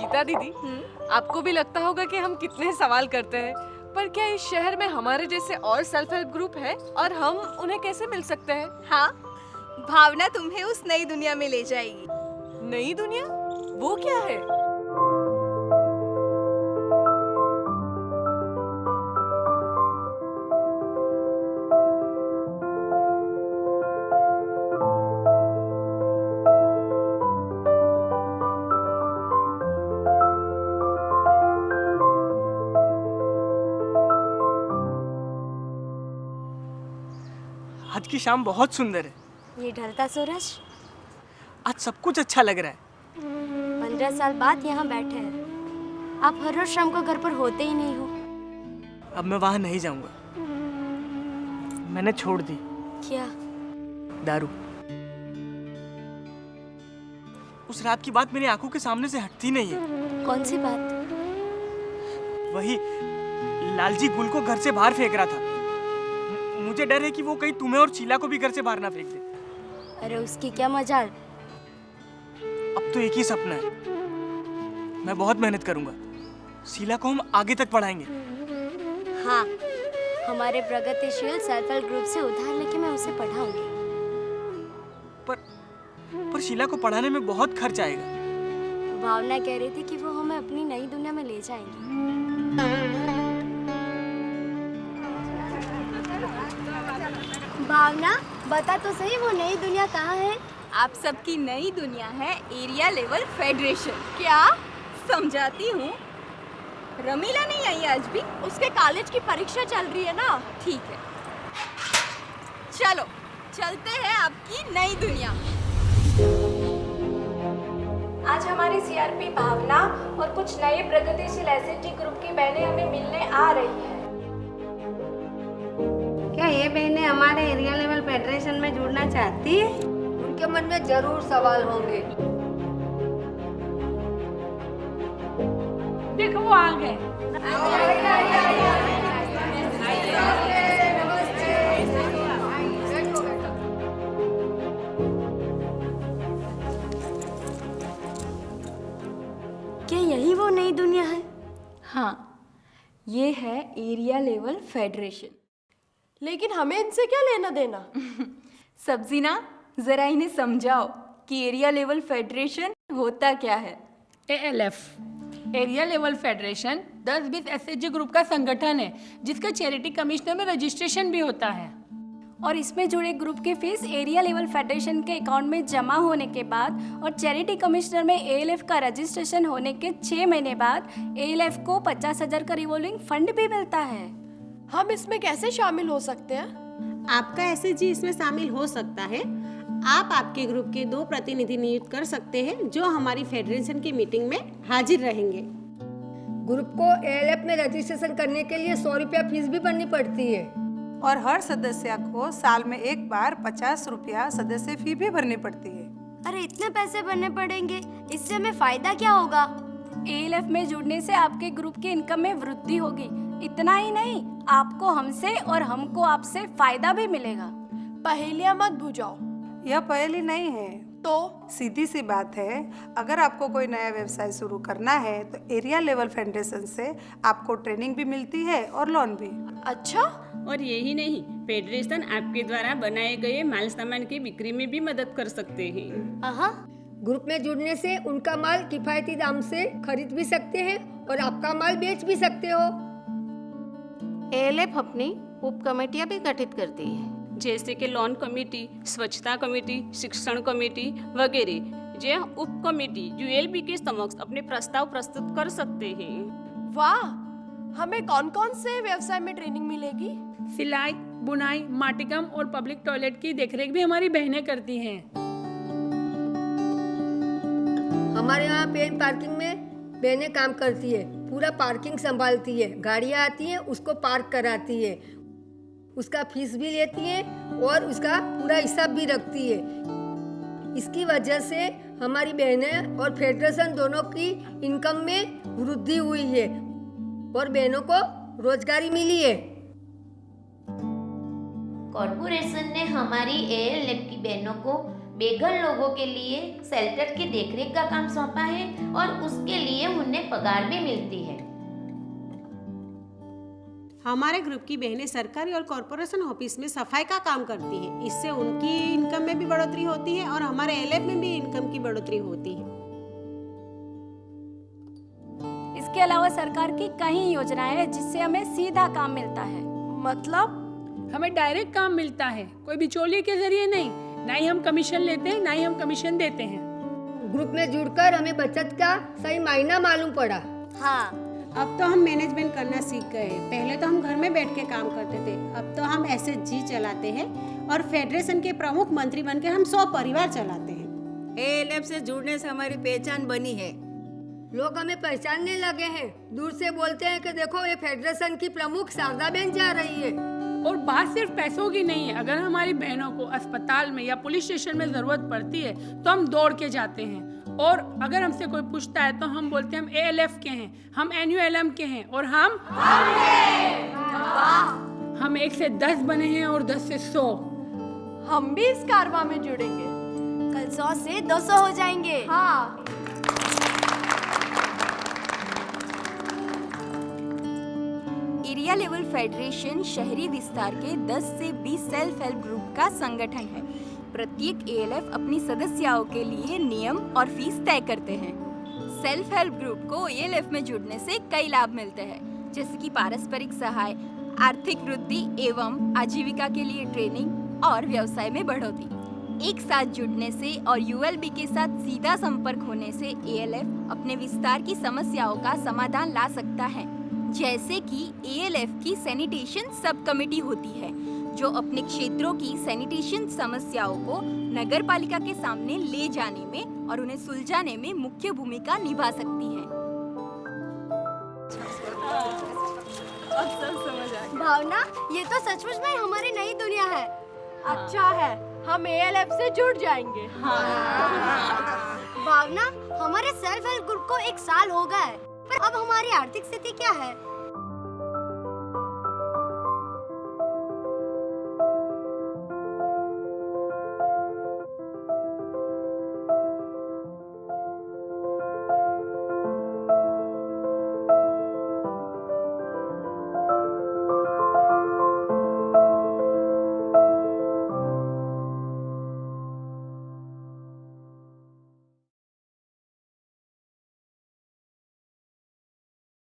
गीता दीदी, आपको भी लगता होगा कि हम कितने सवाल करते हैं, पर क्या इस शहर में हमारे जैसे और सेल्फ हेल्प ग्रुप है और हम उन्हें कैसे मिल सकते हैं? हाँ, भावना तुम्हें उस नई दुनिया में ले जाएगी। नई दुनिया? वो क्या है? आज की शाम बहुत सुंदर है। ये ढलता सूरज। आज सब कुछ अच्छा लग रहा है। 15 साल बाद यहाँ बैठे हैं। आप हर रोज शाम को घर पर होते ही नहीं हो। अब मैं वहां नहीं जाऊंगा। मैंने छोड़ दी। क्या? दारू। उस रात की बात मेरी आंखों के सामने से हटती नहीं है। कौन सी बात? वही लालजी गुल को घर से बाहर फेंक रहा था। मुझे डर है कि वो कहीं तुम्हें और शीला को भी घर से बाहर ना फेंक दे। अरे उसकी क्या मजाल। अब तो एक ही सपना है। मैं बहुत मेहनत करूंगा। शीला को हम आगे तक पढ़ाएंगे। हाँ, हमारे प्रगतिशील सेल्फ हेल्प ग्रुप से उधार लेके मैं उसे पढ़ाऊंगी। पर शीला को पढ़ाने में बहुत खर्च आएगा। भावना कह रही थी कि वो हमें अपनी नई दुनिया में ले जाएंगे। भावना, बता तो सही वो नई दुनिया कहाँ है? आप सबकी नई दुनिया है एरिया लेवल फेडरेशन। क्या? समझाती हूँ। रमीला नहीं आई आज भी? उसके कॉलेज की परीक्षा चल रही है ना। ठीक है, चलो चलते हैं आपकी नई दुनिया। आज हमारी सीआरपी भावना और कुछ नए प्रगतिशील एसएचजी ग्रुप की बहनें हमें मिलने आ रही है। क्या ये बहनें हमारे एरिया लेवल फेडरेशन में जुड़ना चाहती है? उनके मन में जरूर सवाल होंगे। देखो वो आ गए। क्या यही वो नई दुनिया है? हाँ, ये है एरिया लेवल फेडरेशन। लेकिन हमें इनसे क्या लेना देना? सब्जीना, जरा इन्हें समझाओ कि एरिया लेवल फेडरेशन होता क्या है। ALF area level federation 10-20 SHG group का संगठन है जिसका चैरिटी कमिश्नर में रजिस्ट्रेशन भी होता है। और इसमें जुड़े ग्रुप की फीस एरिया लेवल फेडरेशन के अकाउंट में जमा होने के बाद और चैरिटी कमिश्नर में ALF का रजिस्ट्रेशन होने के 6 महीने बाद ALF को 50,000 का रिवॉल्विंग फंड भी मिलता है। हम इसमें कैसे शामिल हो सकते हैं? आपका एसएचजी इसमें शामिल हो सकता है। आप आपके ग्रुप के 2 प्रतिनिधि नियुक्त कर सकते हैं जो हमारी फेडरेशन की मीटिंग में हाजिर रहेंगे। ग्रुप को ALF में रजिस्ट्रेशन करने के लिए 100 रुपया फीस भी भरनी पड़ती है और हर सदस्य को साल में एक बार 50 रुपया सदस्य फी भी भरनी पड़ती है। अरे इतने पैसे भरने पड़ेंगे, इससे हमें फायदा क्या होगा? ALF में जुड़ने से आपके ग्रुप की इनकम में वृद्धि होगी। इतना ही नहीं, आपको हमसे और हमको आपसे फायदा भी मिलेगा। पहेलियां मत बुझाओ। यह पहेली नहीं है, तो सीधी सी बात है। अगर आपको कोई नया व्यवसाय शुरू करना है तो एरिया लेवल फेडरेशन से आपको ट्रेनिंग भी मिलती है और लोन भी। अच्छा, और यही नहीं, फेडरेशन आपके द्वारा बनाए गए माल सामान की बिक्री में भी मदद कर सकते हैं। ग्रुप में जुड़ने से उनका माल किफायती दाम से खरीद भी सकते हैं और आपका माल बेच भी सकते हो। ALF अपनी उप कमेटियां भी गठित करती है, जैसे कि लोन कमेटी, स्वच्छता कमेटी, शिक्षण कमेटी वगैरह, जो उप कमेटी ULB के समक्ष अपने प्रस्ताव प्रस्तुत कर सकते हैं। वाह! हमें कौन कौन से व्यवसाय में ट्रेनिंग मिलेगी? सिलाई, बुनाई, माटीकम और पब्लिक टॉयलेट की देखरेख भी हमारी बहनें करती हैं। हमारे यहाँ पेन पार्किंग में बहनें काम करती है, पूरा पार्किंग संभालती है, गाड़ियाँ आती हैं उसको पार्क कराती है, उसका फीस भी लेती है और उसका पूरा हिसाब भी रखती है। इसकी वजह से हमारी बहनें और फेडरेशन दोनों की इनकम में वृद्धि हुई है और बहनों को रोजगारी मिली है। कॉर्पोरेशन ने हमारी ALF की बहनों को बेघर लोगों के लिए शेल्टर की देखरेख का काम सौंपा है और उसके लिए उन्हें पगार भी मिलती है। हमारे ग्रुप की बहनें सरकारी और कॉरपोरेशन ऑफिस में सफाई का काम करती हैं। इससे उनकी इनकम में भी बढ़ोतरी होती है और हमारे एलएफ में भी इनकम की बढ़ोतरी होती है। इसके अलावा सरकार की कई योजनाएं हैं जिससे हमें सीधा काम मिलता है। मतलब हमें डायरेक्ट काम मिलता है, कोई बिचौलिए के जरिए नहीं। ना ही हम कमीशन लेते हैं, ना ही हम कमीशन देते हैं। ग्रुप में जुड़कर हमें बचत का सही मायना मालूम पड़ा। हाँ, अब तो हम मैनेजमेंट करना सीख गए। पहले तो हम घर में बैठ के काम करते थे, अब तो हम एसएचजी चलाते हैं और फेडरेशन के प्रमुख मंत्री बनकर हम 100 परिवार चलाते हैं। एएलएफ से जुड़ने से हमारी पहचान बनी है। लोग हमें पहचानने लगे हैं। दूर से बोलते हैं कि देखो ये फेडरेशन की प्रमुख शारदा बहन जा रही है। और बात सिर्फ पैसों की नहीं है। अगर हमारी बहनों को अस्पताल में या पुलिस स्टेशन में जरूरत पड़ती है तो हम दौड़ के जाते हैं। और अगर हमसे कोई पूछता है तो हम बोलते हैं हम एएलएफ के हैं, हम एनयूएलएम के हैं और हम 1 से 10 बने हैं और 10 से 100। हम भी इस कारवां में जुड़ेंगे। कल 100 से 200 हो जाएंगे। हाँ, एरिया लेवल फेडरेशन शहरी विस्तार के 10 से 20 सेल्फ हेल्प ग्रुप का संगठन है। प्रत्येक एएलएफ अपनी सदस्यों के लिए नियम और फीस तय करते हैं। सेल्फ हेल्प ग्रुप को एएलएफ में जुड़ने से कई लाभ मिलते हैं, जैसे कि पारस्परिक सहाय, आर्थिक वृद्धि एवं आजीविका के लिए ट्रेनिंग और व्यवसाय में बढ़ोतरी। एक साथ जुड़ने से और यूएलबी के साथ सीधा संपर्क होने से एएलएफ अपने विस्तार की समस्याओं का समाधान ला सकता है। जैसे कि एएलएफ की सैनिटेशन सब कमेटी होती है जो अपने क्षेत्रों की सैनिटेशन समस्याओं को नगर पालिका के सामने ले जाने में और उन्हें सुलझाने में मुख्य भूमिका निभा सकती है। अब सब समझ आ गया। भावना, ये तो सचमुच में हमारी नई दुनिया है। अच्छा है, हम एएलएफ से जुड़ जाएंगे। भावना, हमारे सेल्फ हेल्प ग्रुप को 1 साल हो गया है, पर अब हमारी आर्थिक स्थिति क्या है?